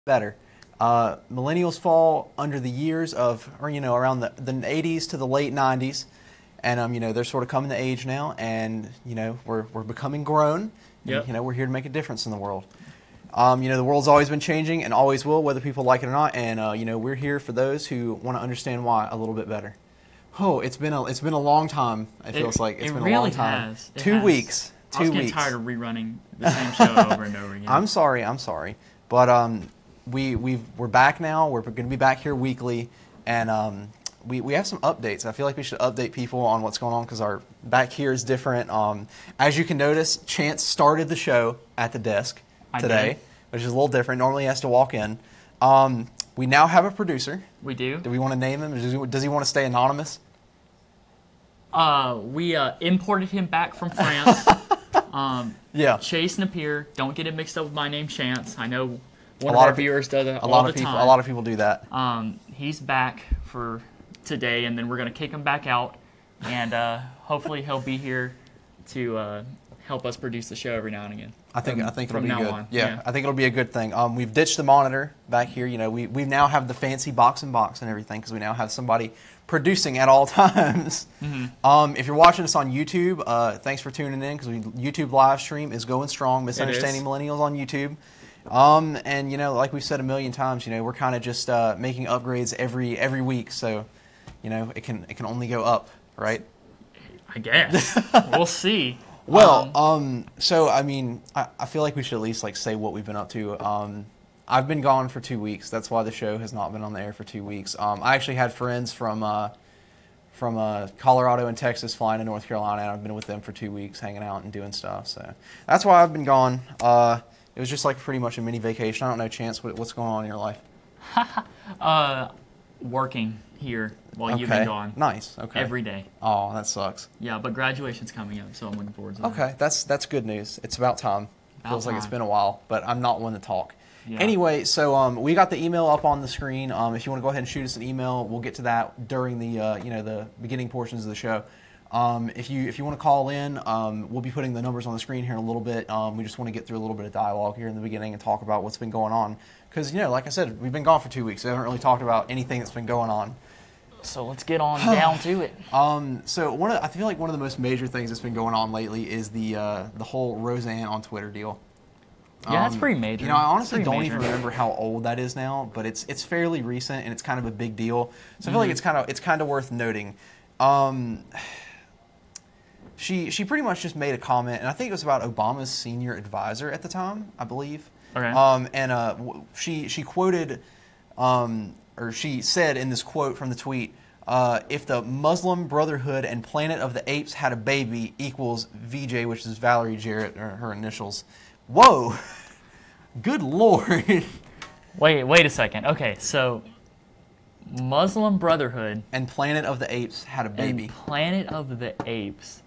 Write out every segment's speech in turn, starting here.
better. Millennials fall under the years of, or around the 80s to the late 90s, and they're sort of coming to age now, and we're becoming grown, Yep. and we're here to make a difference in the world. The world's always been changing and always will, whether people like it or not, and we're here for those who want to understand why a little bit better. Oh, it's been a long time. It feels like it's been a long time. Has. It 2 has. weeks. I was 2 getting weeks. tired of rerunning the same show over and over again. I'm sorry, but we're back now. We're going to be back here weekly, and we have some updates. I feel like we should update people on what's going on because our back here is different. As you can notice, Chance started the show at the desk today, which is a little different. Normally he has to walk in. We now have a producer. We do. Do we want to name him? Does he want to stay anonymous? We imported him back from France. Yeah. Chase Napier. Don't get it mixed up with my name, Chance. I know one of lot our of viewers does it A lot all of the people. time. A lot of people do that. He's back for today, and then we're going to kick him back out, and hopefully he'll be here to help us produce the show every now and again. I think it'll be good. On. Yeah, I think it'll be a good thing. We've ditched the monitor back here. We now have the fancy box and everything because we now have somebody producing at all times. Mm-hmm. If you're watching us on YouTube, thanks for tuning in because YouTube live stream is going strong. Misunderstanding Millennials on YouTube. And like we've said a million times, we're kind of just making upgrades every week, so it can only go up, right? I guess we'll see. Well, so I mean, I feel like we should at least say what we've been up to. I've been gone for 2 weeks. That's why the show has not been on the air for 2 weeks. I actually had friends from Colorado and Texas flying to North Carolina, and I've been with them for 2 weeks, hanging out and doing stuff. So that's why I've been gone. It was just pretty much a mini vacation. I don't know, Chance, what's going on in your life? Working here while you've been gone. Nice. Okay. Every day. Oh, that sucks. Yeah, but graduation's coming up, so I'm looking forward to that. Okay, that's good news. It's about time. Feels like it's been a while, but I'm not one to talk. Yeah. Anyway, so we got the email up on the screen. If you want to go ahead and shoot us an email, we'll get to that during the the beginning portions of the show. If you want to call in, we'll be putting the numbers on the screen here in a little bit. We just want to get through a little bit of dialogue here in the beginning and talk about what's been going on. Because, like I said, we've been gone for 2 weeks. We haven't really talked about anything that's been going on. So let's get on down to it. So I feel like one of the most major things that's been going on lately is the whole Roseanne on Twitter deal. Yeah, that's pretty major. I honestly don't even remember how old that is now, but it's fairly recent and it's kind of a big deal. So I feel like it's kind of worth noting. She pretty much just made a comment, and I think it was about Obama's senior advisor at the time, I believe. Okay. She quoted, or she said in this quote from the tweet, if the Muslim Brotherhood and Planet of the Apes had a baby equals VJ, which is Valerie Jarrett, or her initials. Whoa! Good Lord! Wait a second. Okay, so Muslim Brotherhood and Planet of the Apes had a baby. And Planet of the Apes.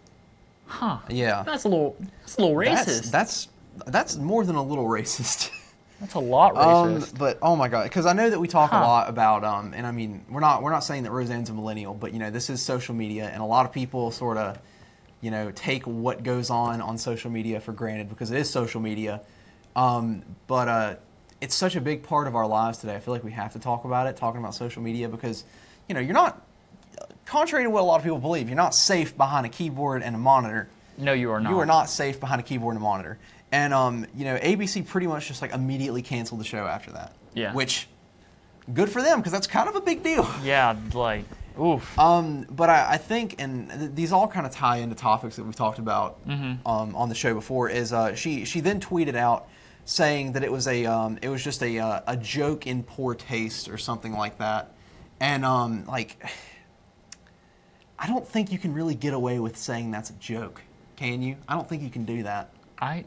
Huh. Yeah. That's a little racist. That's more than a little racist. That's a lot racist. But oh my god, because I know that we talk a lot about and I mean we're not saying that Roseanne's a millennial, but this is social media, and a lot of people sort of take what goes on social media for granted because it is social media. But it's such a big part of our lives today. I feel like we have to talk about it, talking about social media, because you're not, contrary to what a lot of people believe, you're not safe behind a keyboard and a monitor. No, you are not. You are not safe behind a keyboard and a monitor. And ABC pretty much just immediately canceled the show after that. Yeah. Which, good for them, because that's kind of a big deal. Yeah, oof. But I think, and these all kind of tie into topics that we've talked about on the show before. Is she then tweeted out saying that it was just a joke in poor taste or something like that, and I don't think you can really get away with saying that's a joke, can you? I don't think you can do that. I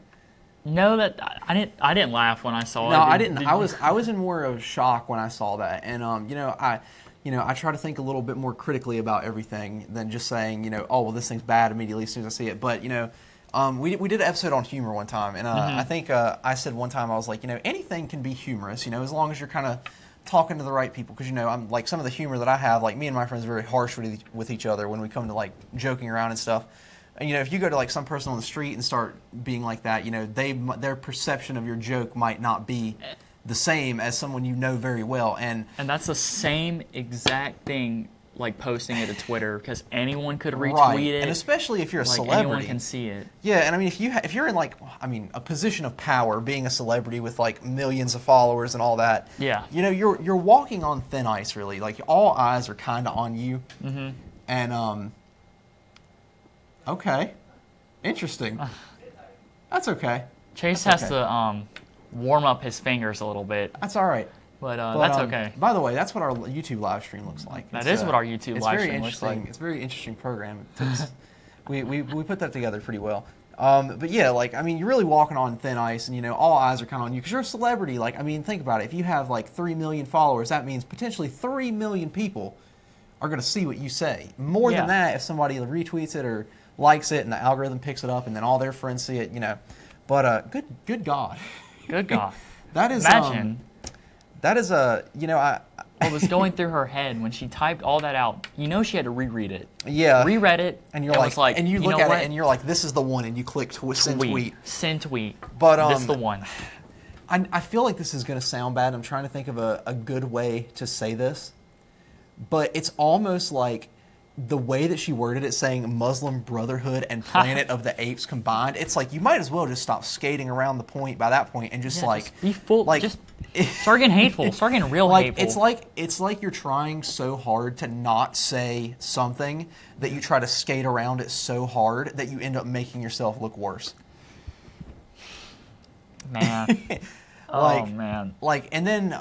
didn't laugh when I saw it. No, I didn't. I was in more of shock when I saw that, and I try to think a little bit more critically about everything than just saying, oh, well, this thing's bad immediately as soon as I see it. But, we did an episode on humor one time, and I think I said one time, I was like, anything can be humorous, as long as you're kind of talking to the right people. Because, I'm some of the humor that I have, me and my friends are very harsh with each other when we come to, joking around and stuff. And, if you go to, some person on the street and start being like that, their perception of your joke might not be the same as someone you know very well. And that's the same exact thing, like posting it to Twitter, because anyone could retweet it. And especially if you're a like celebrity. Anyone can see it. Yeah, and I mean, if you're in like, I mean, a position of power, being a celebrity with like millions of followers and all that. Yeah. You know, you're walking on thin ice, really. Like all eyes are kind of on you. Mm-hmm. And okay, interesting. That's okay. Chase That's has to warm up his fingers a little bit. That's all right. But that's okay. By the way, that's what our YouTube live stream looks like. That is what our YouTube live stream looks like. It's a very interesting program. We put that together pretty well. But yeah, like, I mean, you're really walking on thin ice, and, you know, all eyes are kind of on you because you're a celebrity. Like, I mean, think about it. If you have like 3 million followers, that means potentially 3 million people are going to see what you say. More than that, if somebody retweets it or likes it and the algorithm picks it up and then all their friends see it, you know. But good God. Good God. That is Imagine. That is you know, what was going through her head when she typed all that out. You know, she had to reread it. Yeah. Reread it. And you're like, and you look at it and you're like, this is the one, and you click send tweet. Send tweet. But this is the one. I feel like this is going to sound bad. I'm trying to think of a good way to say this. But it's almost like the way that she worded it, saying Muslim Brotherhood and Planet of the Apes combined. It's like you might as well just stop skating around the point by that point and just just be full. Like, just start getting hateful. Start getting real like, hateful. It's like you're trying so hard to not say something that you try to skate around it so hard that you end up making yourself look worse. Man. Oh, man. Like, and then,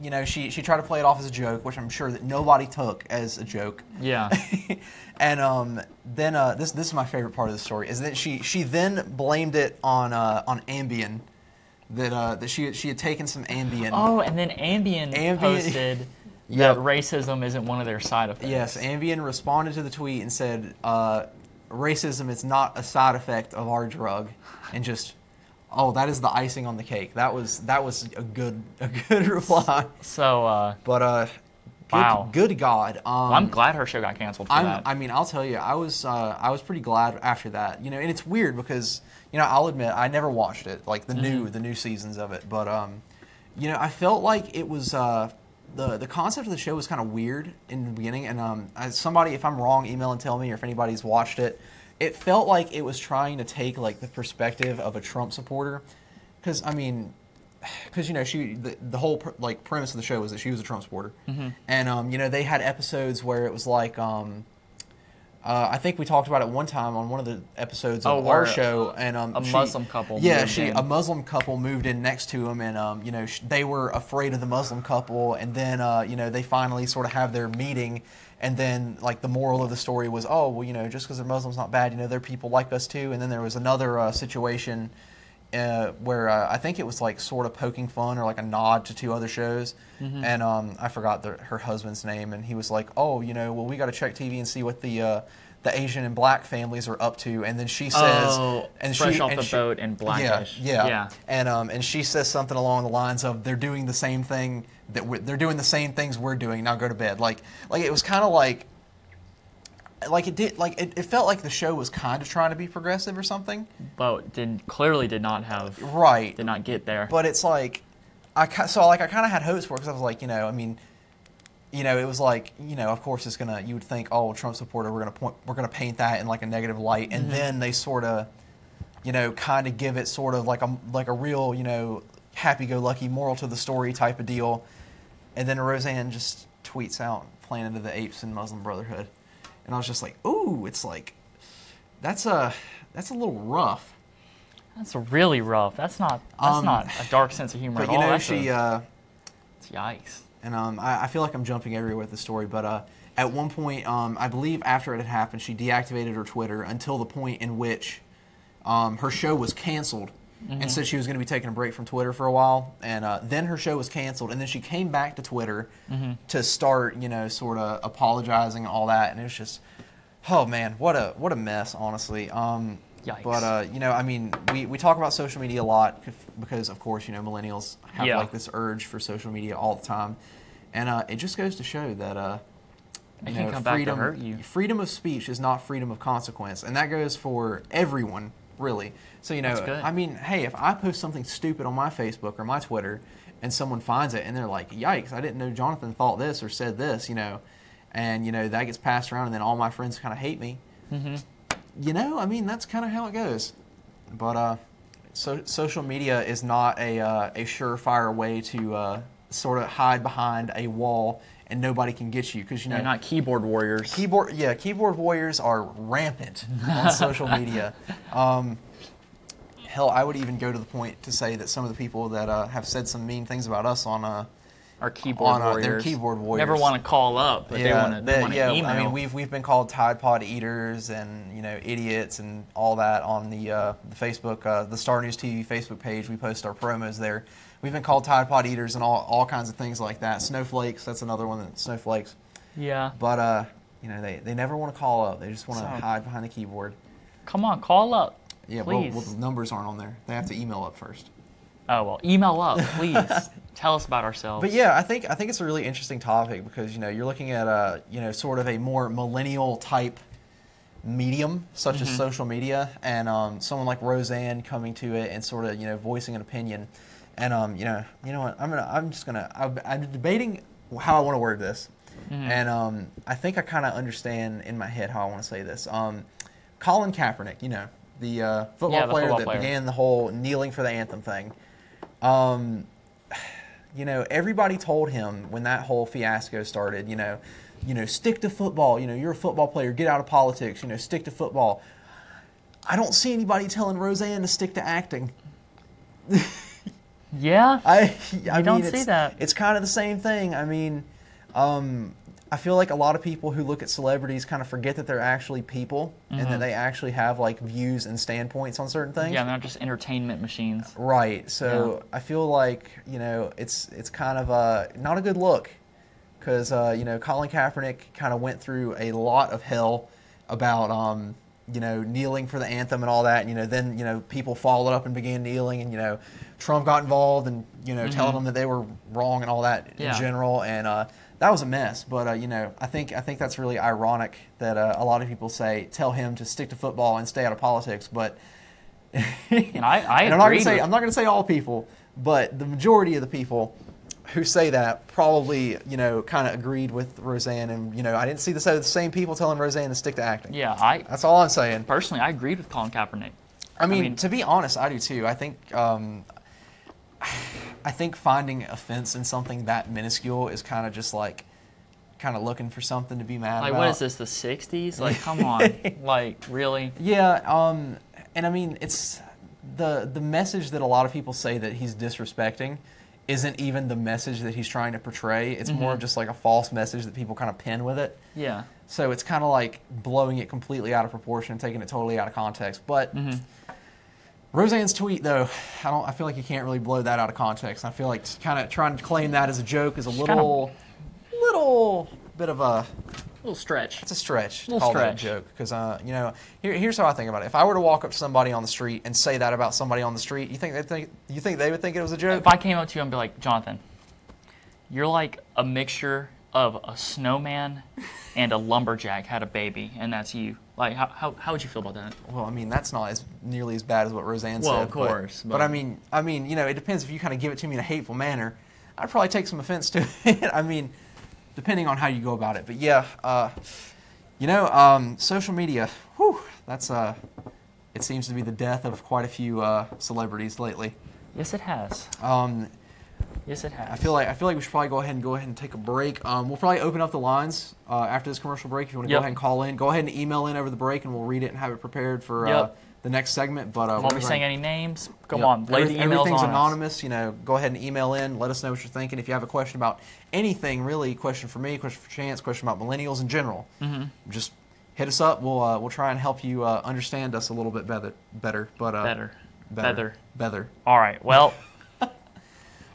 you know, she tried to play it off as a joke, which I'm sure that nobody took as a joke. Yeah. And then this is my favorite part of the story, is that she then blamed it on Ambien, that she had taken some Ambien. Oh, and then Ambien posted that racism isn't one of their side effects. Yes, Ambien responded to the tweet and said, racism is not a side effect of our drug, and just... Oh, that is the icing on the cake. That was a good reply. So, wow, good God. Well, I'm glad her show got canceled for that. I mean, I'll tell you, I was pretty glad after that. You know, and it's weird because, you know, I'll admit I never watched it, like the new seasons of it. But you know, I felt like it was the concept of the show was kind of weird in the beginning. And somebody, if I'm wrong, email and tell me, or if anybody's watched it. It felt like it was trying to take like the perspective of a Trump supporter, because I mean, because you know the whole like premise of the show was that she was a Trump supporter, and you know they had episodes where it was like I think we talked about it one time on one of the episodes of our show, and a Muslim couple. A Muslim couple moved in next to him, and you know they were afraid of the Muslim couple, and then you know they finally sort of have their meeting. And then, like, the moral of the story was, oh, well, you know, just because they're Muslims, not bad. You know, they're people like us, too. And then there was another situation where I think it was, like, sort of poking fun or, like, a nod to 2 other shows. And I forgot her husband's name. And he was like, oh, you know, well, we got to check TV and see what the Asian and black families are up to. And then she says... Fresh off the boat and Blackish. Yeah. And she says something along the lines of, they're doing the same thing... they're doing the same things we're doing. Now go to bed. Like it was kind of like it felt like the show was kind of trying to be progressive or something. But clearly did not get there. But it's like I kind of had hopes for it because I was like, you know, I mean, you know, it was like, you know, of course it's gonna. You would think, oh, Trump supporter, we're gonna paint that in like a negative light, and then they sort of, you know, kind of give it sort of like a real, you know, happy-go-lucky moral to the story type of deal. And then Roseanne just tweets out Planet of the Apes and Muslim Brotherhood. And I was just like, ooh, it's like, that's a little rough. That's really rough. That's not a dark sense of humor at all. But, you know, yikes. And I feel like I'm jumping everywhere with the story, but at one point, I believe after it had happened, she deactivated her Twitter until the point in which her show was canceled. And said she was going to be taking a break from Twitter for a while, and then her show was canceled, and then she came back to Twitter to start, you know, sort of apologizing and all that, and it was just, oh man, what a mess, honestly. Yikes. But you know, I mean, we talk about social media a lot because, of course, you know, millennials have like this urge for social media all the time, and it just goes to show that it can come back to hurt you. Freedom of speech is not freedom of consequence, and that goes for everyone. really. So, That's good. I mean, hey, if I post something stupid on my Facebook or my Twitter and someone finds it and they're like, yikes, I didn't know Jonathan thought this or said this, and, that gets passed around and then all my friends kind of hate me. I mean, that's kind of how it goes. But social media is not a surefire way to sort of hide behind a wall and nobody can get you because They're not keyboard warriors. Keyboard warriors are rampant on social media. Hell, I would even go to the point to say that some of the people that have said some mean things about us on Our keyboard warriors. They're keyboard warriors. Never want to call up, but they want to email. I mean, we've been called Tide Pod eaters and idiots and all that on the Facebook, the Star News TV Facebook page. We post our promos there. We've been called Tide Pod eaters and all kinds of things like that. Snowflakes, that's another one. Snowflakes. Yeah. But they never want to call up. They just want to hide behind the keyboard. Come on, call up. Yeah, please. Well, the numbers aren't on there. They have to email up first. Oh well, email up, please. Tell us about ourselves. But yeah, I think it's a really interesting topic because you're looking at sort of a more millennial type medium such as social media, and someone like Roseanne coming to it and sort of voicing an opinion, and you know what, I'm debating how I want to word this, and I think I kind of understand in my head how I want to say this. Colin Kaepernick, the football player that began the whole kneeling for the anthem thing. Everybody told him when that whole fiasco started, stick to football. You're a football player. Get out of politics. Stick to football. I don't see anybody telling Roseanne to stick to acting. Yeah, I don't see that. It's kind of the same thing. I mean, I feel like a lot of people who look at celebrities kind of forget that they're actually people and that they actually have like views and standpoints on certain things. Yeah, they're not just entertainment machines. Right. So I feel like it's kind of not a good look because Colin Kaepernick kind of went through a lot of hell about kneeling for the anthem and all that. And, then people followed up and began kneeling, and Trump got involved and telling them that they were wrong and all that in general, and that was a mess. But I think that's really ironic that a lot of people tell him to stick to football and stay out of politics. But and I'm not going to say all people, but the majority of the people who say that probably kind of agreed with Roseanne, and I didn't see the same people telling Roseanne to stick to acting. Yeah, that's all I'm saying. Personally, I agreed with Colin Kaepernick. I mean, to be honest, I do too. I think finding offense in something that minuscule is kind of just like looking for something to be mad about. Like, what is this, the 60s? Like, come on. Like, really? Yeah, and I mean, it's the message that a lot of people say that he's disrespecting isn't even the message that he's trying to portray. It's more of just like a false message that people kind of pin with it. Yeah. So it's kind of like blowing it completely out of proportion, taking it totally out of context. But Roseanne's tweet, though, I feel like you can't really blow that out of context. I feel like kind of trying to claim that as a joke is a little bit of a little stretch. It's a stretch to call that a joke because here's how I think about it. If I were to walk up to somebody on the street and say that about somebody on the street, you think they would think it was a joke? If I came up to you and be like, Jonathan, you're like a mixture of a snowman and a lumberjack had a baby, and that's you. Like, how would you feel about that? Well, I mean, that's not nearly as bad as what Roseanne said. Well, of course. But I mean, it depends if you kind of give it to me in a hateful manner. I'd probably take some offense to it. I mean, depending on how you go about it. But yeah, social media, that's it seems to be the death of quite a few celebrities lately. Yes, it has. Yes, it has. I feel like we should probably go ahead and take a break. We'll probably open up the lines after this commercial break. If you want to go ahead and call in, go ahead and email in over the break, and we'll read it and have it prepared for the next segment. But won't be saying any names. Come on, lay the emails everything's on anonymous. Go ahead and email in. Let us know what you're thinking. If you have a question about anything, really, question for me, question for Chance, question about millennials in general, just hit us up. We'll try and help you understand us a little bit better. All right. Well.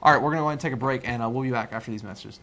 All right, we're going to go ahead and take a break, and we'll be back after these messages.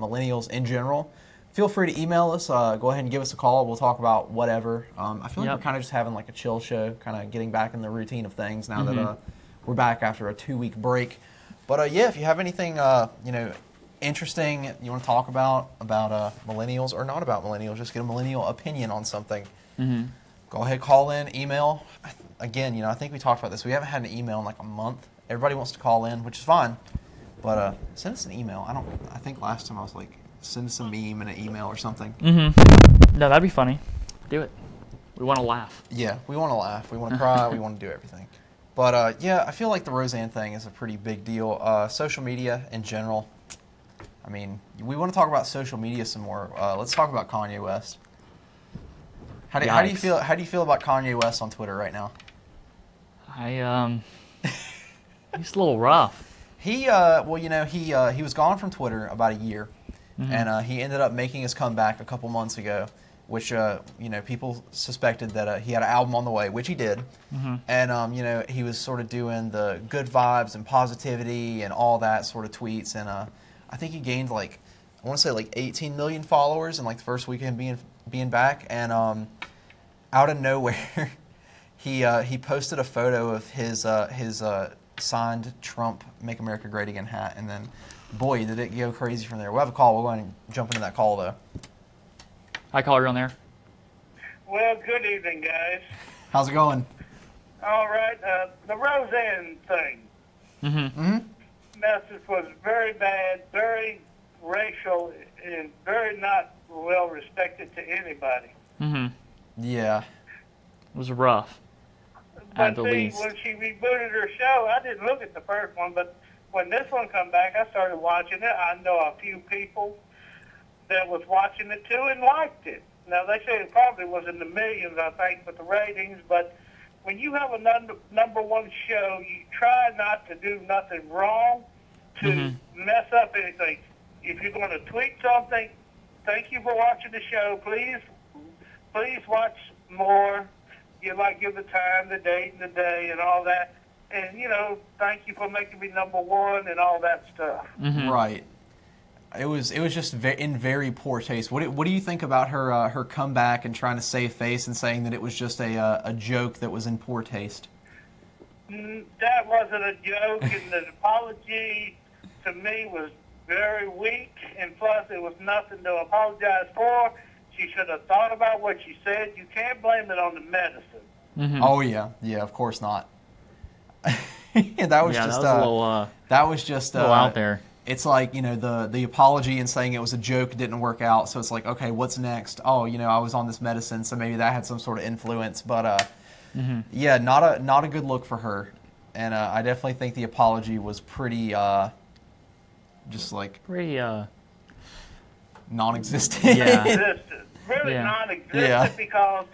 millennials in general, feel free to email us. Go ahead and give us a call. We'll talk about whatever. I feel like we're kind of just having like a chill show, kind of getting back in the routine of things now that we're back after a 2-week break. But yeah, if you have anything interesting you want to talk about millennials or not about millennials, just get a millennial opinion on something. Go ahead, call in, email. Again, I think we talked about this. We haven't had an email in like a month. Everybody wants to call in, which is fine. But send us an email. I think last time I was like, send us a meme and an email or something. No, that'd be funny. Do it. We want to laugh. Yeah, we want to laugh. We want to cry. We want to do everything. But yeah, I feel like the Roseanne thing is a pretty big deal. Social media in general. I mean, we want to talk about social media some more. Let's talk about Kanye West. How do you feel? How do you feel about Kanye West on Twitter right now? He's a little rough. He he was gone from Twitter about a year, and he ended up making his comeback a couple months ago, which people suspected that he had an album on the way, which he did, and he was sort of doing the good vibes and positivity and all that sort of tweets, and I think he gained like 18 million followers in like the first week of him being back, and out of nowhere, he posted a photo of his signed Trump "Make America Great Again" hat, and then, boy, did it go crazy from there. We'll have a call. We'll go ahead and jump into that call, though. Hi, caller on there. Well, good evening, guys. How's it going? All right, the Roseanne thing. Message was very bad, very racial, and very not well respected to anybody. Yeah. It was rough. But see, when she rebooted her show, I didn't look at the first one, but when this one come back, I started watching it. I know a few people that was watching it too and liked it. Now, they say it probably was in the millions, I think, with the ratings, but when you have a number one show, you try not to do nothing wrong to mess up anything. If you're going to tweet something, thank you for watching the show. Please watch more. You give the time, the date, and the day, and all that. And, thank you for making me number one and all that stuff. Right. It was just in very poor taste. What do you think about her comeback and trying to save face and saying that it was just a joke that was in poor taste? That wasn't a joke, and the apology to me was very weak, and plus it was nothing to apologize for. She should have thought about what she said. You can't blame it on the medicine. Oh yeah, of course not. That was just a little out there. It's like the apology and saying it was a joke didn't work out. So it's like, okay, what's next? Oh, I was on this medicine, so maybe that had some sort of influence. But yeah, not a good look for her. And I definitely think the apology was pretty non-existent. Yeah. Really non-existent because,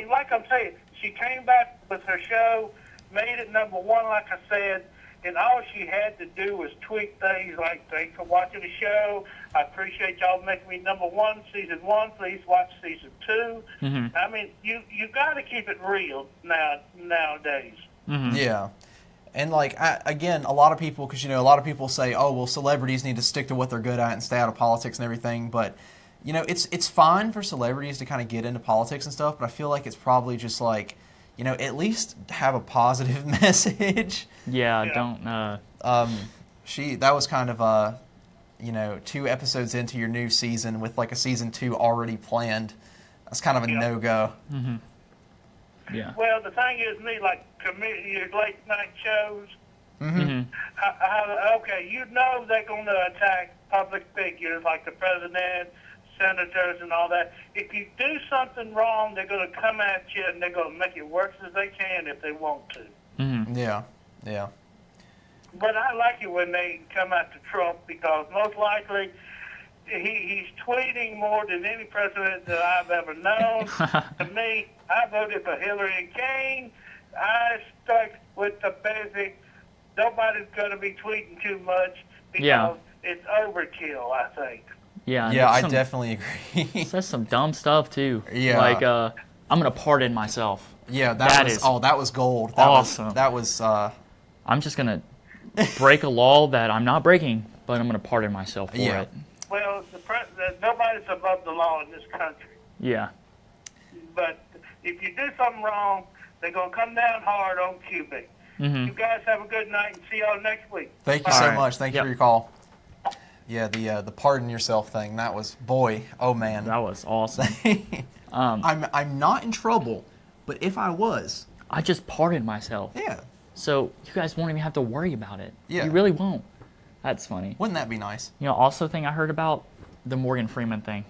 like I'm saying, she came back with her show, made it number one, like I said, and all she had to do was tweak things like, thanks for watching the show. I appreciate y'all making me number one, season one. Please watch season two. You got to keep it real nowadays. Yeah. And again, a lot of people, because a lot of people say, oh, well, celebrities need to stick to what they're good at and stay out of politics and everything. But it's fine for celebrities to kind of get into politics and stuff. But I feel like it's probably just at least have a positive message. Yeah. Don't. That was kind of 2 episodes into your new season with a season 2 already planned. That's kind of a no-go. Yeah. Well, the thing is, your late night shows. Okay, they're going to attack public figures like the president, senators, and all that. If you do something wrong, they're going to come at you and they're going to make it worse as they can if they want to. Yeah. But I like it when they come after Trump because most likely he's tweeting more than any president that I've ever known. To me, I voted for Hillary and Kane. I stuck with the basic. Nobody's going to be tweeting too much because it's overkill, I think. Yeah, I definitely agree. Says some dumb stuff too. Yeah. I'm going to pardon myself. Yeah, that was gold. Awesome. That was I'm just going to break a law that I'm not breaking, but I'm going to pardon myself for it. Well, nobody's above the law in this country. Yeah. But if you do something wrong, they're going to come down hard on QB. Mm-hmm. You guys have a good night and see y'all next week. Thank you Bye. so much. Thank you for your call. Yeah, the pardon yourself thing. That was, boy, oh man. That was awesome. I'm not in trouble, but if I was, I just pardoned myself. yeah, So you guys won't even have to worry about it. Yeah. You really won't. That's funny. wouldn't that be nice? You know, also thing I heard about, the Morgan Freeman thing.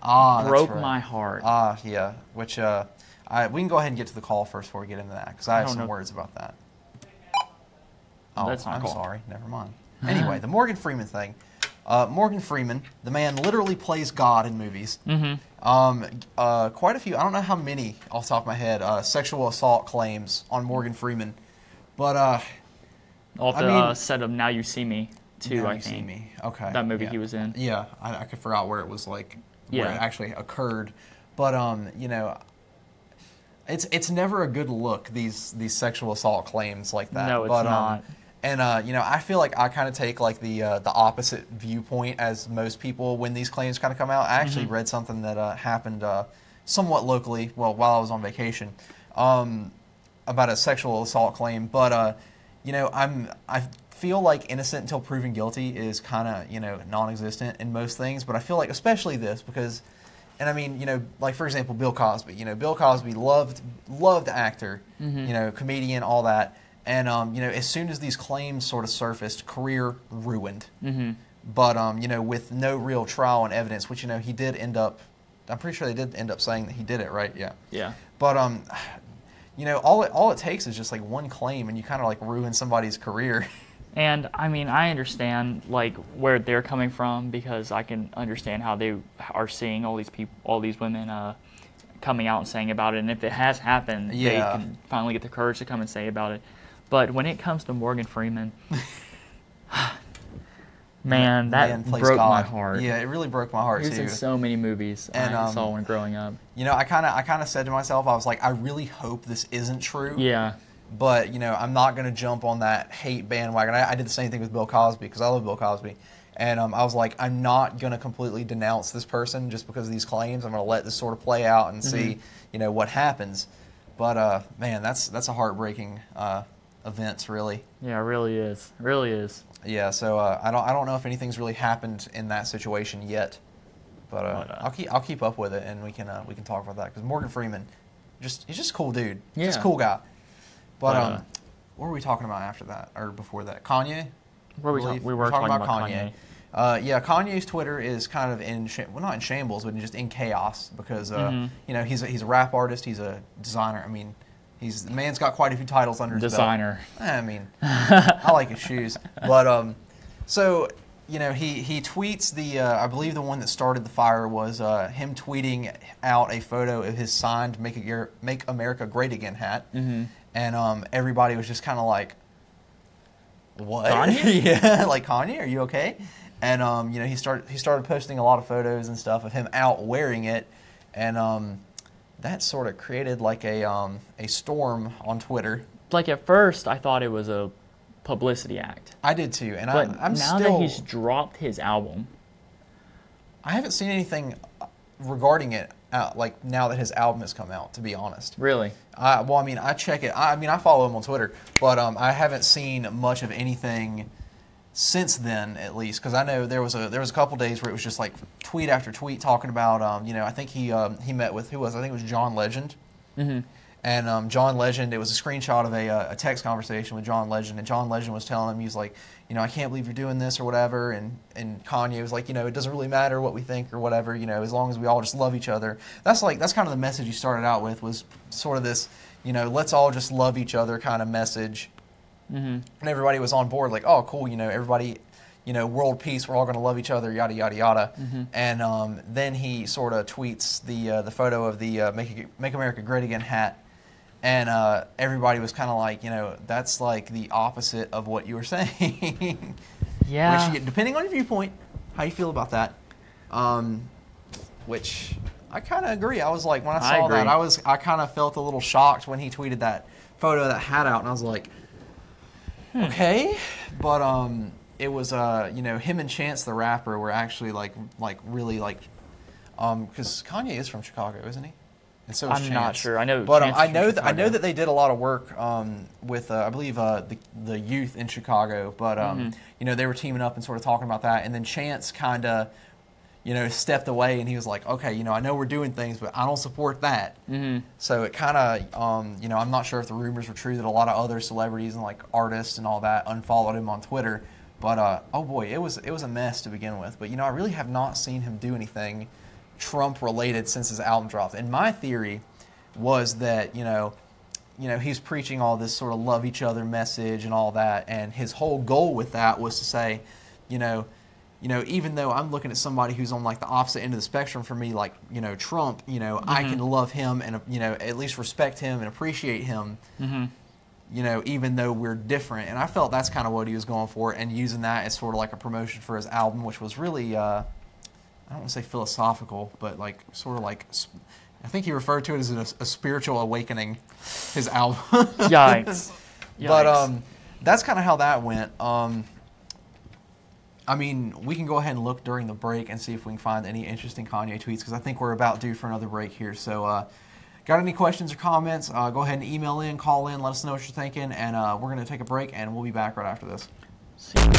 That's Broke right. my heart. Yeah. Which we can go ahead and get to the call first before we get into that because I have don't some know. words about that. Oh, That's not I'm cool. sorry. Never mind. Anyway, the Morgan Freeman thing. Morgan Freeman, the man literally plays God in movies. Mm-hmm. Quite a few. I don't know how many off the top of my head. Sexual assault claims on Morgan Freeman, but Off I the mean- set of Now You See Me, too, Now I You See think. Me. Okay. That movie yeah. he was in. Yeah, I could forgot where it was like where Yeah. it actually occurred, but you know, it's never a good look these sexual assault claims like that. No, it's but, not. And you know, I feel like I kind of take like the opposite viewpoint as most people when these claims kind of come out. I actually Mm-hmm. read something that happened somewhat locally, well, while I was on vacation, about a sexual assault claim. But you know, I feel like innocent until proven guilty is kind of, you know, non-existent in most things. But I feel like especially this because, and I mean, you know, like for example, Bill Cosby. You know, Bill Cosby loved actor, you know, comedian, all that. And, you know, as soon as these claims sort of surfaced, career ruined. Mm-hmm. But, you know, with no real trial and evidence, which, you know, he did end up, I'm pretty sure they did end up saying that he did it, right? Yeah. Yeah. But, you know, all it takes is just like one claim and you kind of like ruin somebody's career. And I mean, I understand like where they're coming from because I can understand how they are seeing all these people, all these women coming out and saying about it. And if it has happened, Yeah. they can finally get the courage to come and say about it. But when it comes to Morgan Freeman, man, that plays broke God. my heart. Yeah, it really broke my heart He was too. in so many movies And, I saw when growing up. You know, I kind of said to myself, I was like, I really hope this isn't true. Yeah. But, you know, I'm not going to jump on that hate bandwagon. I did the same thing with Bill Cosby because I love Bill Cosby. And I was like, I'm not going to completely denounce this person just because of these claims. I'm going to let this sort of play out and see, you know, what happens. But, man, that's a heartbreaking event, really. Yeah, it really is. It really is. Yeah, so I don't know if anything's really happened in that situation yet. But I'll keep up with it and we can talk about that because Morgan Freeman, he's just a cool dude. Just a Yeah. cool guy. But what were we talking about after that or before that? Kanye? What were we were talking about Kanye. Yeah, Kanye's Twitter is kind of not in shambles, but just in chaos because you know he's a rap artist, he's a designer. I mean, the man's got quite a few titles under his Designer. belt. I mean, I like his shoes, but so you know he tweets I believe the one that started the fire was him tweeting out a photo of his signed "Make America Great Again" hat. Mm-hmm. And everybody was just kind of like, "What? Kanye? Yeah, like Kanye, are you okay?" And you know, he started posting a lot of photos and stuff of him out wearing it, and that sort of created like a storm on Twitter. Like at first, I thought it was a publicity act, I did too, and but I'm now still. that he's dropped his album, I haven't seen anything regarding it like now that his album has come out. To be honest. really, Well, I mean, I check it. I mean, I follow him on Twitter, but I haven't seen much of anything since then, at least, because I know there was a couple days where it was just like tweet after tweet talking about, you know, I think he met with I think it was John Legend, and John Legend. It was a screenshot of a text conversation with John Legend, and John Legend was telling him, he was like, you know, I can't believe you're doing this or whatever, and Kanye was like, you know, it doesn't really matter what we think or whatever, you know, as long as we all just love each other. That's kind of the message you started out with, was sort of this, you know, let's all just love each other kind of message. And everybody was on board, like, oh, cool, you know, everybody, you know, world peace, we're all going to love each other, yada, yada, yada. And then he sort of tweets the photo of the Make America Great Again hat. And everybody was kind of like, you know, that's like the opposite of what you were saying. yeah. Which, depending on your viewpoint, how you feel about that, which I kind of agree. I was like, when I saw agree. that, I kind of felt a little shocked when he tweeted that photo of that hat out, and I was like, okay, but it was you know, him and Chance the Rapper were actually like really like because Kanye is from Chicago, isn't he? And so is I'm Chance. not sure. I know, but Chance is from I know Chicago. that they did a lot of work with I believe the youth in Chicago. But you know, they were teaming up and sort of talking about that, and then Chance kind of, you know, stepped away and he was like, okay, you know, I know we're doing things, but I don't support that. So it kind of, you know, I'm not sure if the rumors were true that a lot of other celebrities and like artists and all that unfollowed him on Twitter. But oh boy, it was a mess to begin with. But you know, I really have not seen him do anything Trump related since his album dropped. And my theory was that, you know, he's preaching all this sort of love each other message and all that, and his whole goal with that was to say, you know, even though I'm looking at somebody who's on like the opposite end of the spectrum from me, like, you know, Trump, you know, I can love him and, you know, at least respect him and appreciate him, you know, even though we're different. And I felt that's kind of what he was going for, and using that as sort of like a promotion for his album, which was really, I don't want to say philosophical, but like sort of like, I think he referred to it as a spiritual awakening, his album. Yikes. But that's kind of how that went. I mean, we can go ahead and look during the break and see if we can find any interesting Kanye tweets, because I think we're about due for another break here. So, got any questions or comments, go ahead and email in, call in, let us know what you're thinking, and we're going to take a break, and we'll be back right after this. See you.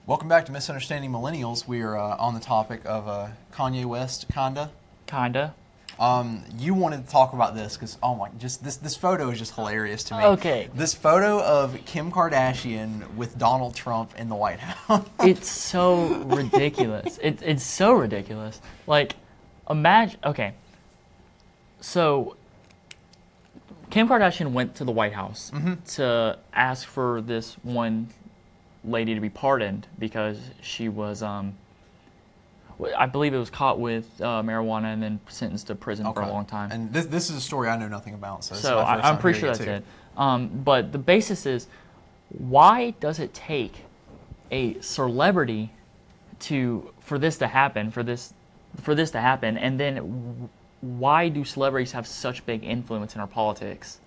Welcome back to Misunderstanding Millennials. We are on the topic of Kanye West, kinda. Kinda. You wanted to talk about this because just this photo is just hilarious to me. Okay. This photo of Kim Kardashian with Donald Trump in the White House. It's so ridiculous. It's so ridiculous. Like, imagine. Okay. So, Kim Kardashian went to the White House to ask for this one lady to be pardoned because she was, I believe it was caught with marijuana and then sentenced to prison for a long time. And this is a story I know nothing about, so I'm pretty sure that's it. But the basis is, why does it take a celebrity for this to happen, and then why do celebrities have such big influence in our politics?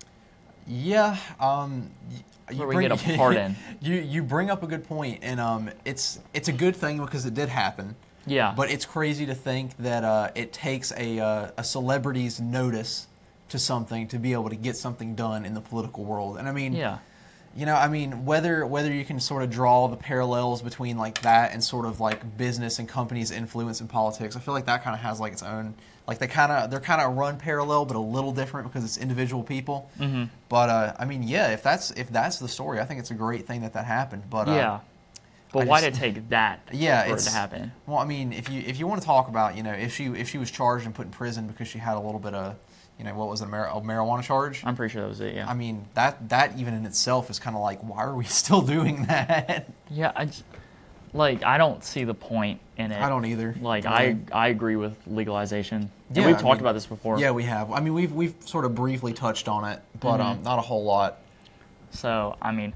Yeah, you get a pardon. You bring up a good point, and it's a good thing because it did happen. Yeah. But it's crazy to think that it takes a celebrity's notice to something to be able to get something done in the political world. And I mean, yeah. You know, I mean, whether you can sort of draw the parallels between like that and sort of like business and companies' influence in politics, I feel like that kind of has like its own, like they're kind of run parallel but a little different because it's individual people. Mm-hmm. But I mean, yeah, if that's the story, I think it's a great thing that happened. But yeah. But why did it take that for it to happen? Well, I mean, if you want to talk about, you know, if she was charged and put in prison because she had a little bit of, you know, what was it, a marijuana charge? I'm pretty sure that was it, yeah. I mean, that even in itself is kind of like, why are we still doing that? Yeah, I don't see the point in it. I don't either. Like, I agree with legalization. Yeah, and we've talked about this before. Yeah, we have. I mean, we've sort of briefly touched on it, but not a whole lot. So, I mean,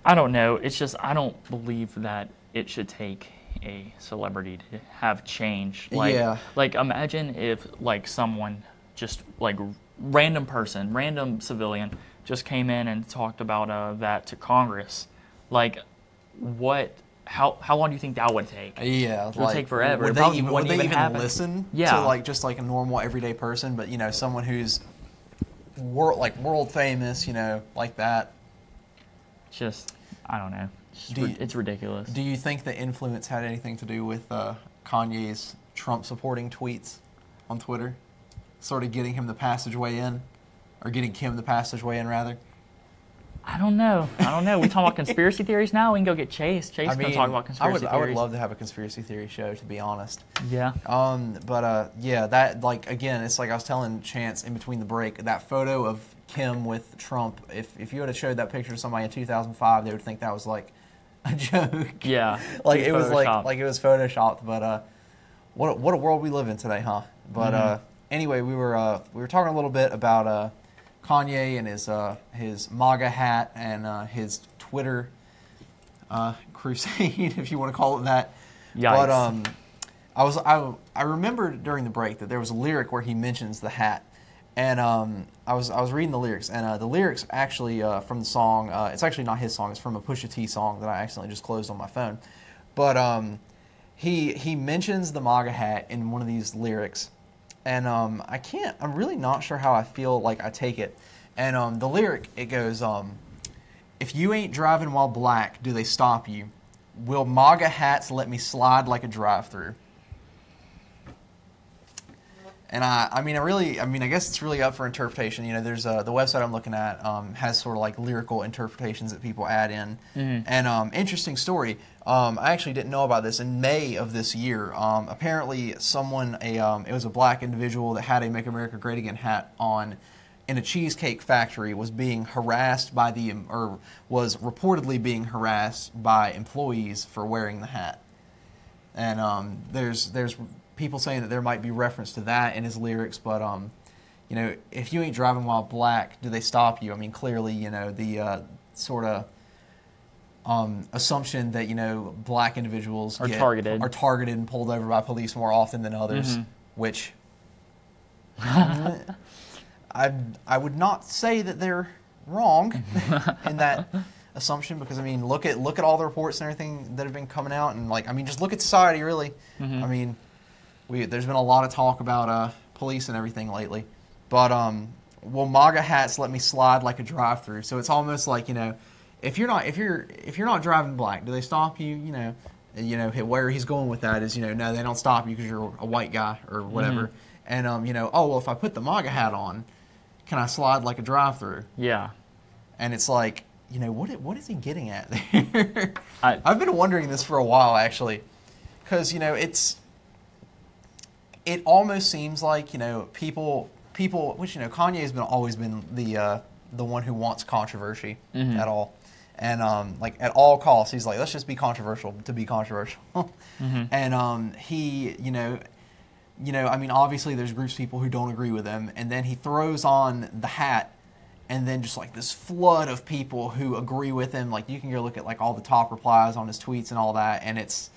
I don't know. It's just I don't believe that it should take a celebrity to have change. Like, yeah. Like, imagine if, like, someone just, like, random civilian just came in and talked about that to Congress. Like, what? How long do you think that would take? Yeah, it would take forever. Would they even listen to like just like a normal everyday person? But you know, someone who's world famous, you know, like that. Just, I don't know. It's ridiculous. Do you think the influence had anything to do with Kanye's Trump supporting tweets on Twitter, sort of getting him the passageway in, or getting Kim the passageway in rather? I don't know. We talking about conspiracy theories now. We can go get Chase. Chase can talk about conspiracy theories. I would love to have a conspiracy theory show, to be honest. Yeah. Yeah, that, like, again, it's like I was telling Chance in between the break, that photo of Kim with Trump, if you would have showed that picture to somebody in 2005, they would think that was like a joke. Yeah. Like it was like it was photoshopped. But what a world we live in today, huh? But anyway, we were talking a little bit about Kanye and his MAGA hat and his Twitter crusade, if you want to call it that. Yikes. But I remembered during the break that there was a lyric where he mentions the hat, and I was reading the lyrics, and the lyrics actually from the song, it's actually not his song, it's from a Pusha T song that I accidentally just closed on my phone, but he mentions the MAGA hat in one of these lyrics. And I'm really not sure how I feel like I take it. And the lyric, it goes, if you ain't driving while black, do they stop you? Will MAGA hats let me slide like a drive-thru? And I guess it's really up for interpretation. You know, there's the website I'm looking at has sort of like lyrical interpretations that people add in. Mm-hmm. And interesting story. I actually didn't know about this. In May of this year, apparently it was a black individual that had a Make America Great Again hat on in a cheesecake factory, was being harassed was reportedly being harassed by employees for wearing the hat. And there's people saying that there might be reference to that in his lyrics, but you know, if you ain't driving while black, do they stop you? I mean, clearly, you know, the sort of assumption that, you know, black individuals are targeted and pulled over by police more often than others, which I would not say that they're wrong in that assumption, because I mean, look at all the reports and everything that have been coming out, and like, I mean, just look at society really. I mean, there's been a lot of talk about police and everything lately, but will MAGA hats let me slide like a drive-thru? So it's almost like, you know, if you're not driving black, do they stop you? Where he's going with that is, no, they don't stop you because you're a white guy or whatever. And oh well, if I put the MAGA hat on, can I slide like a drive-through? Yeah. And it's like, what is he getting at there? I've been wondering this for a while actually, because it almost seems like people, which Kanye's always been the one who wants controversy at all, and like at all costs he's like, let's just be controversial to be controversial, and he I mean, obviously there's groups of people who don't agree with him, and then he throws on the hat, and then just like this flood of people who agree with him. Like you can go look at like all the top replies on his tweets and all that, and it's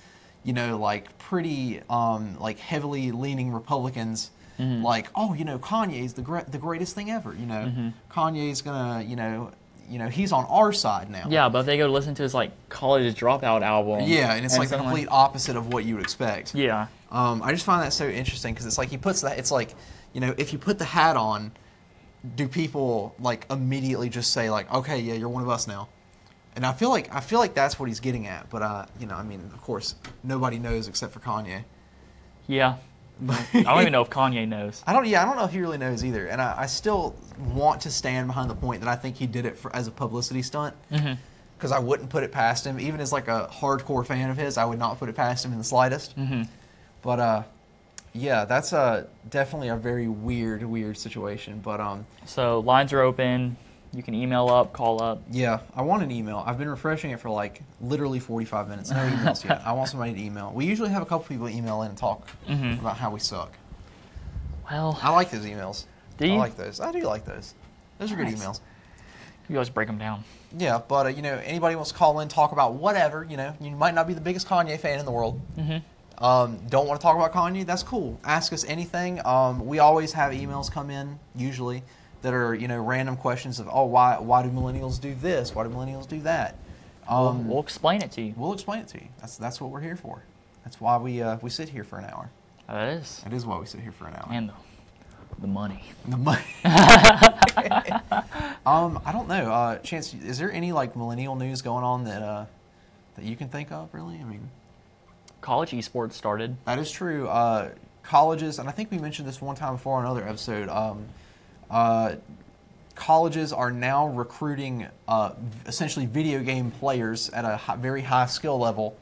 like pretty like heavily leaning Republicans, like, oh, Kanye's the greatest thing ever. Kanye's gonna he's on our side now. Yeah, but if they go listen to his like College Dropout album. Yeah, and it's like the complete opposite of what you would expect. Yeah. I just find that so interesting because it's like he puts that. It's like if you put the hat on, do people like immediately just say like, okay, yeah, you're one of us now? And I feel like that's what he's getting at. But I mean, of course, nobody knows except for Kanye. Yeah. I don't even know if Kanye knows. I don't know if he really knows either. And I still want to stand behind the point that I think he did it as a publicity stunt. Because I wouldn't put it past him, even as like a hardcore fan of his. I would not put it past him in the slightest. But yeah, that's definitely a very weird situation. But so lines are open. You can email up, call up. Yeah, I want an email. I've been refreshing it for like literally 45 minutes. No emails yet. I want somebody to email. We usually have a couple people email in and talk about how we suck. Well, I like those emails. Do you? I like those. I do like those. Those are good emails. You always break them down. Yeah, but anybody wants to call in, talk about whatever. You might not be the biggest Kanye fan in the world. Don't want to talk about Kanye? That's cool. Ask us anything. We always have emails come in, usually, that are random questions of, oh, why do millennials do this? Why do millennials do that? We'll explain it to you. We'll explain it to you. That's what we're here for. That's why we sit here for an hour. That is. That is why we sit here for an hour. And the money. The money. I don't know. Chance, is there any like millennial news going on that you can think of? Really, I mean, college esports started. That is true. Colleges, and I think we mentioned this one time before on another episode. Colleges are now recruiting essentially video game players at a very high skill level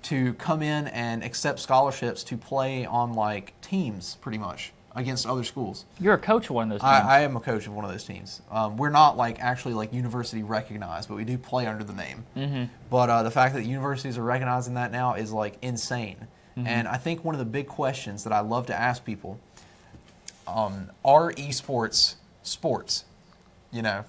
to come in and accept scholarships to play on like teams, pretty much, against other schools. You're a coach of one of those teams. I am a coach of one of those teams. We're not like actually like university recognized, but we do play under the name. But the fact that universities are recognizing that now is like insane. And I think one of the big questions that I love to ask people, are esports sports?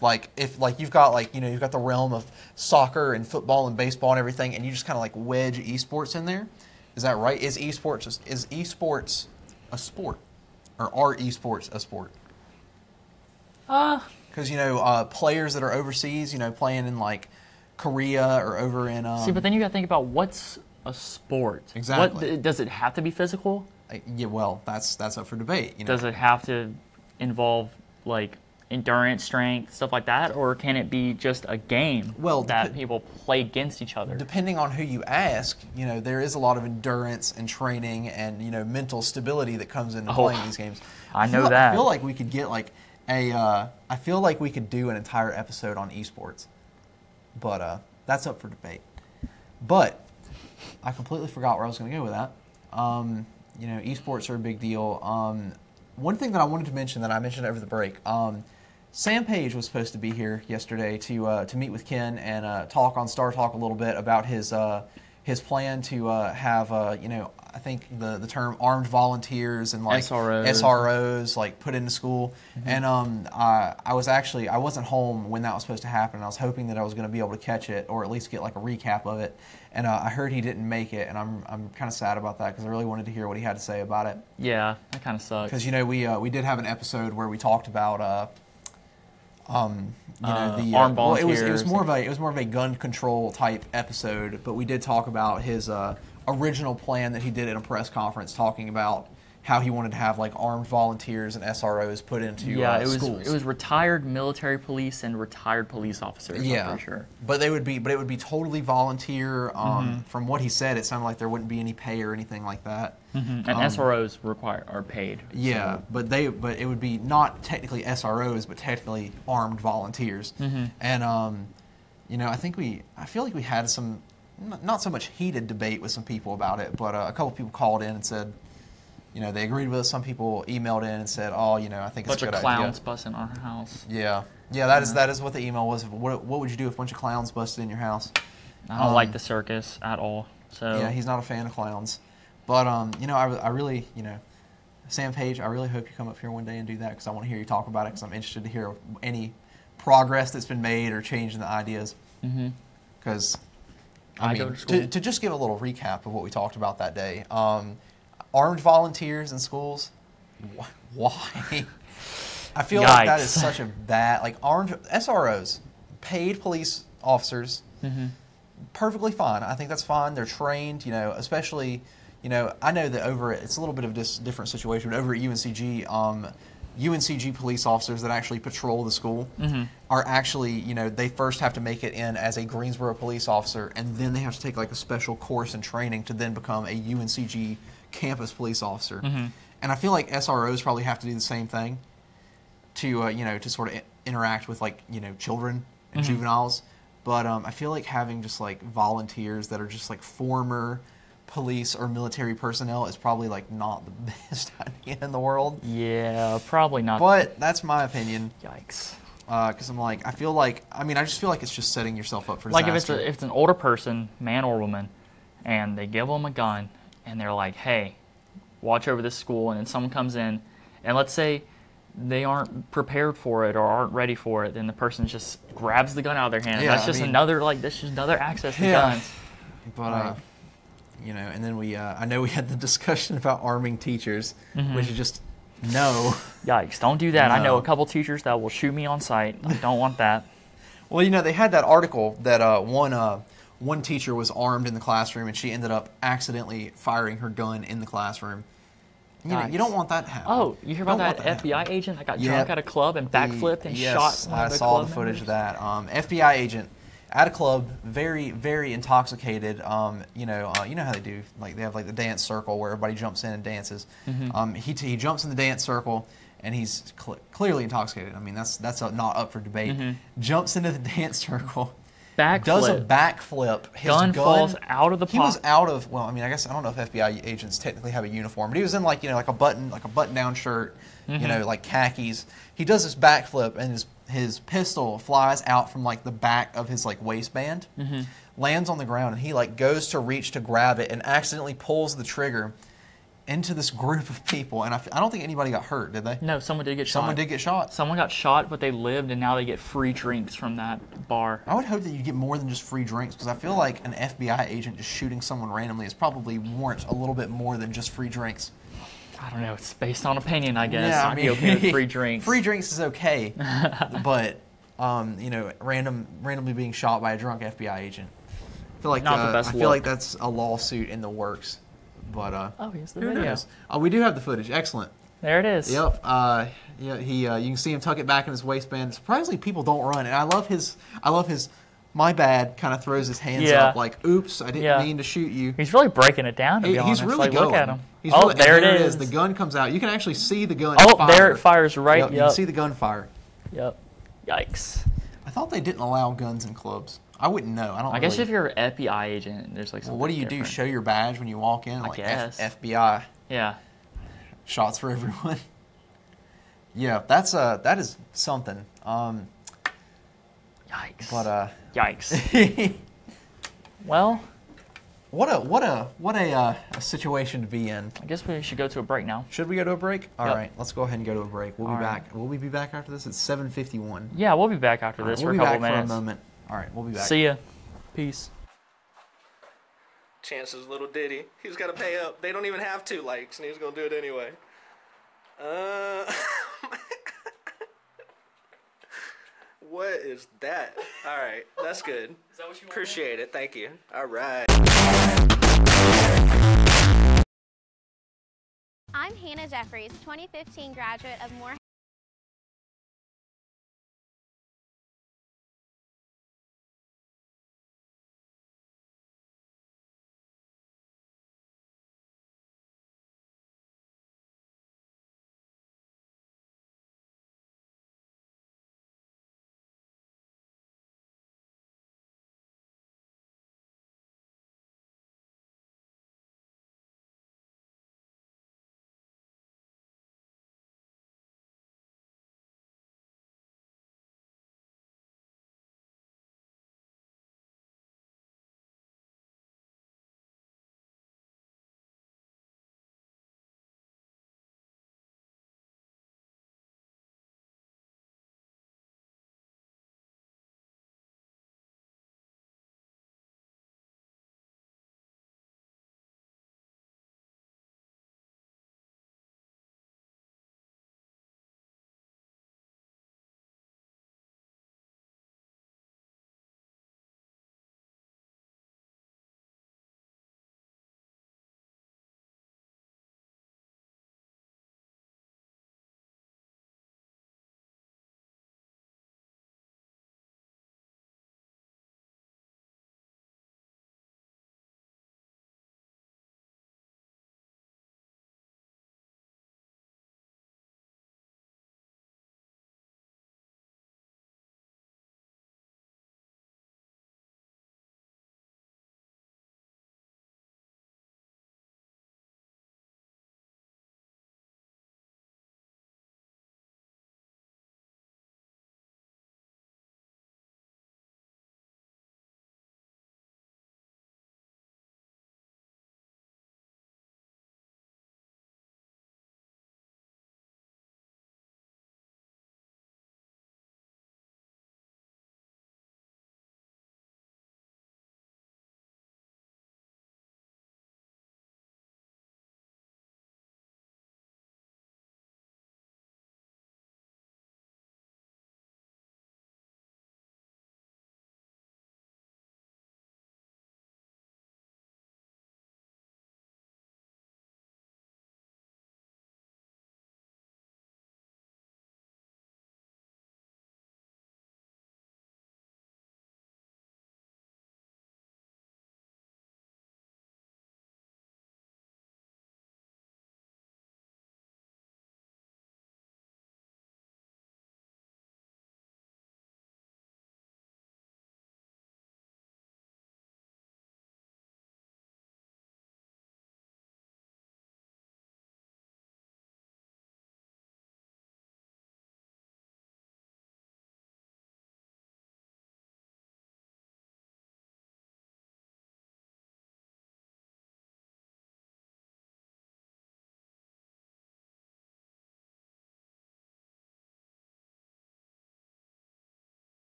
Like if like you've got like you've got the realm of soccer and football and baseball and everything, and you just kind of like wedge esports in there. Is that right? Is esports a sport, or are esports a sport? Because players that are overseas, playing in like Korea or over in see, but then you got to think about what's a sport. Exactly. Does it have to be physical? Yeah, well, that's up for debate. Does it have to involve like endurance, strength, stuff like that, or can it be just a game that people play against each other? Depending on who you ask, there is a lot of endurance and training and mental stability that comes into playing these games. I know that. I feel like we could get like I feel like we could do an entire episode on esports, but that's up for debate. But I completely forgot where I was going to go with that. Esports are a big deal. One thing that I wanted to mention that I mentioned over the break, Sam Page was supposed to be here yesterday to meet with Ken and talk on Star Talk a little bit about his plan to have I think the term armed volunteers and like SROs like put into school. And I wasn't home when that was supposed to happen. I was hoping that I was going to be able to catch it or at least get like a recap of it. And I heard he didn't make it, and I'm kind of sad about that because I really wanted to hear what he had to say about it. Yeah, that kind of sucks. Because we did have an episode where we talked about the armed volunteers. It was more of a gun control type episode, but we did talk about his original plan that he did at a press conference, talking about how he wanted to have like armed volunteers and SROs put into schools. It was retired military police and retired police officers. Yeah, I'm pretty sure. But it would be totally volunteer. From what he said, it sounded like there wouldn't be any pay or anything like that. And SROs are paid. Yeah, so. but it would be not technically SROs, but technically armed volunteers. And I feel like we had some, not so much heated debate with some people about it, but a couple people called in and said, they agreed with us. Some people emailed in and said, I think it's a good idea. Bunch of clowns busting our house. Yeah, that is what the email was. What would you do if a bunch of clowns busted in your house? I don't like the circus at all. So yeah, he's not a fan of clowns. But I really, Sam Page, I really hope you come up here one day and do that, because I want to hear you talk about it, because I'm interested to hear any progress that's been made or change in the ideas. Because to just give a little recap of what we talked about that day. Armed volunteers in schools, why? I feel like that is such a bad, like armed SROs, paid police officers, perfectly fine. I think that's fine. They're trained, especially, I know that it's a little bit of a different situation, but over at UNCG, UNCG police officers that actually patrol the school are actually, they first have to make it in as a Greensboro police officer, and then they have to take like a special course and training to then become a UNCG campus police officer. And I feel like SROs probably have to do the same thing to, to sort of interact with like, children and juveniles. But I feel like having just like volunteers that are just like former police or military personnel is probably like not the best idea in the world. Yeah, probably not. But that's my opinion. Yikes. Because I just feel like it's just setting yourself up for disaster. Like if it's an older person, man or woman, and they give them a gun, and they're like, hey, watch over this school, and then someone comes in, and let's say they aren't prepared for it or aren't ready for it, then the person just grabs the gun out of their hand. Yeah, that's just another access to guns. But and then I know we had the discussion about arming teachers, which is just no. Yikes! Don't do that. No. I know a couple teachers that will shoot me on sight. I don't want that. Well, they had that article that one teacher was armed in the classroom, and she ended up accidentally firing her gun in the classroom. You don't want that to happen. Oh, you hear about that FBI agent that got drunk at a club and backflipped and shot one of the saw the footage of that. FBI agent at a club, very, very intoxicated. You know how they do. Like they have like the dance circle where everybody jumps in and dances. He jumps in the dance circle, and he's clearly intoxicated. I mean, that's not up for debate. Jumps into the dance circle. Does a backflip. His gun falls out of the pocket. He was out of. Well, I mean, I guess I don't know if FBI agents technically have a uniform, but he was in like like a button-down shirt, like khakis. He does this backflip, and his pistol flies out from like the back of his like waistband, lands on the ground, and he like goes to reach to grab it and accidentally pulls the trigger into this group of people, and I don't think anybody got hurt, did they? No, someone did get shot. Someone did get shot. Someone got shot, but they lived, and now they get free drinks from that bar. I would hope that you get more than just free drinks, because I feel like an FBI agent just shooting someone randomly is probably warrants a little bit more than just free drinks. I don't know. It's based on opinion, I guess. Yeah, I'd be okay with free drinks. Free drinks is okay, but randomly being shot by a drunk FBI agent. I feel like not the best I feel like that's a lawsuit in the works. But oh, here's the video. We do have the footage. Excellent. There it is. Yep. You can see him tuck it back in his waistband. Surprisingly, people don't run, and I love his my bad kind of throws his hands up like, oops, I didn't mean to shoot you. He's really breaking it down, to be honest. He's really going. Look at him. There it is. The gun comes out. You can actually see the gun fire. There it fires right. Yep. You can see the gun fire. Yep. Yikes. I thought they didn't allow guns in clubs. I wouldn't know. I guess if you're an FBI agent, there's like something. Well, what do you do? Show your badge when you walk in? I guess. FBI. Yeah. Shots for everyone. Yeah, that is something. Yikes. But yikes. Well, what a situation to be in. I guess we should go to a break now. Should we go to a break? All right, let's go ahead and go to a break. We'll be back. Will we be back after this? It's 7:51. Yeah, we'll be back after this for a couple minutes. For a moment. All right, we'll be back. See ya. Peace. Chance's little ditty. He's got to pay up. They don't even have 2 likes, and he's going to do it anyway. What is that? All right, that's good. Is that what you want? Appreciate it. Thank you. All right. I'm Hannah Jeffries, 2015 graduate of Moore.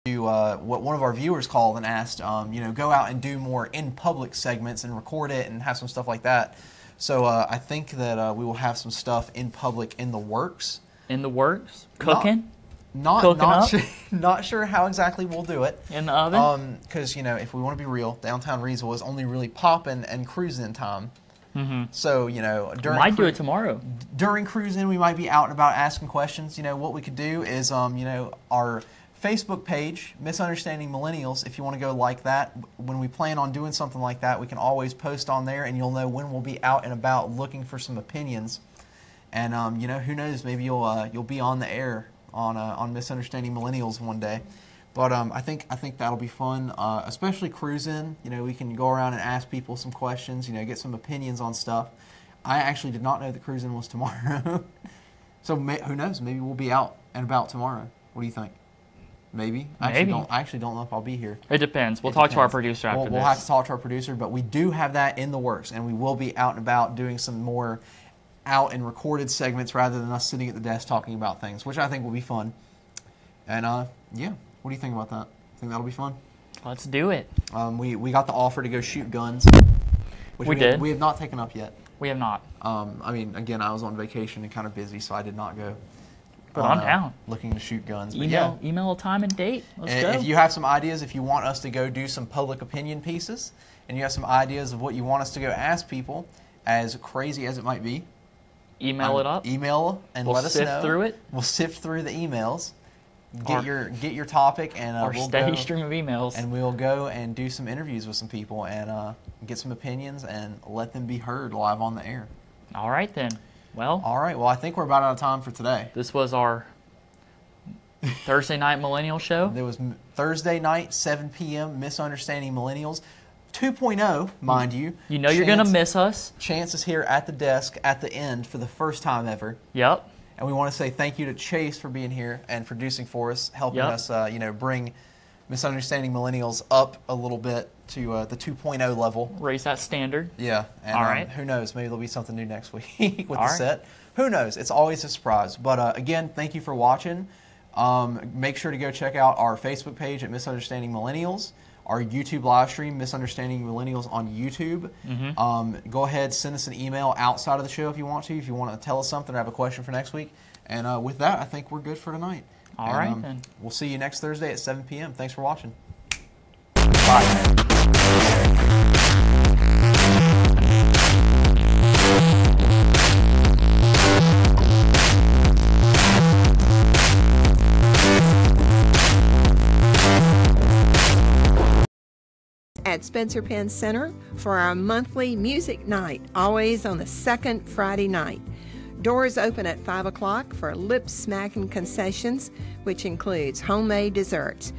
What one of our viewers called and asked, go out and do more in public segments and record it and have some stuff like that. So I think that we will have some stuff in public in the works. In the works? Cooking? Not sure how exactly we'll do it. In the oven? Because if we want to be real, downtown Reedsville is only really popping and cruising time. Mm-hmm. So during might do it tomorrow. During cruising, we might be out and about asking questions. What we could do is our Facebook page, Misunderstanding Millennials, if you want to go like that. When we plan on doing something like that, we can always post on there, and you'll know when we'll be out and about looking for some opinions. And who knows? Maybe you'll be on the air on Misunderstanding Millennials one day. But I think that'll be fun, especially cruising. We can go around and ask people some questions. Get some opinions on stuff. I actually did not know that cruising was tomorrow. So who knows? Maybe we'll be out and about tomorrow. What do you think? Maybe. Maybe. I actually don't know if I'll be here. It depends. We'll It talk to our depends. producer after We'll this. have to talk to our producer, but we do have that in the works, and we will be out and about doing some more out and recorded segments rather than us sitting at the desk talking about things, which I think will be fun. And yeah, what do you think about that? Think that'll be fun? Let's do it. We got the offer to go shoot guns, which We did. We have not taken up yet. We have not. I mean, again, I was on vacation and kind of busy, so I did not go. But I'm down. Looking to shoot guns. But yeah. Email a time and date. Let's go. If you have some ideas, if you want us to go do some public opinion pieces, and you have some ideas of what you want us to go ask people, as crazy as it might be, email it up. Email and We'll let us know. sift through it. We'll sift through the emails. Get Our- your topic, and Our we'll steady go, stream of emails. and we'll go and do some interviews with some people and get some opinions and let them be heard live on the air. All right, then. Well, All right. Well, I think we're about out of time for today. this was our Thursday night millennial show. There was Thursday night, 7 p.m. Misunderstanding Millennials 2.0, mind you. You know you're going to miss us. Chance is here at the desk at the end for the first time ever. Yep. And we want to say thank you to Chase for being here and producing for us, helping Yep. us, bring Misunderstanding Millennials up a little bit to the 2.0 level. Raise that standard. Yeah. And, All right. Who knows? Maybe there'll be something new next week with the All right. set. Who knows? It's always a surprise. But again, thank you for watching. Make sure to go check out our Facebook page at Misunderstanding Millennials, our YouTube live stream, Misunderstanding Millennials on YouTube. Go ahead, send us an email outside of the show if you want to tell us something or have a question for next week. And with that, I think we're good for tonight. All right, then. We'll see you next Thursday at 7 p.m. Thanks for watching. Bye. At Spencer Penn Center for our monthly music night, always on the second Friday night. Doors open at 5 o'clock for lip-smacking concessions, which includes homemade desserts.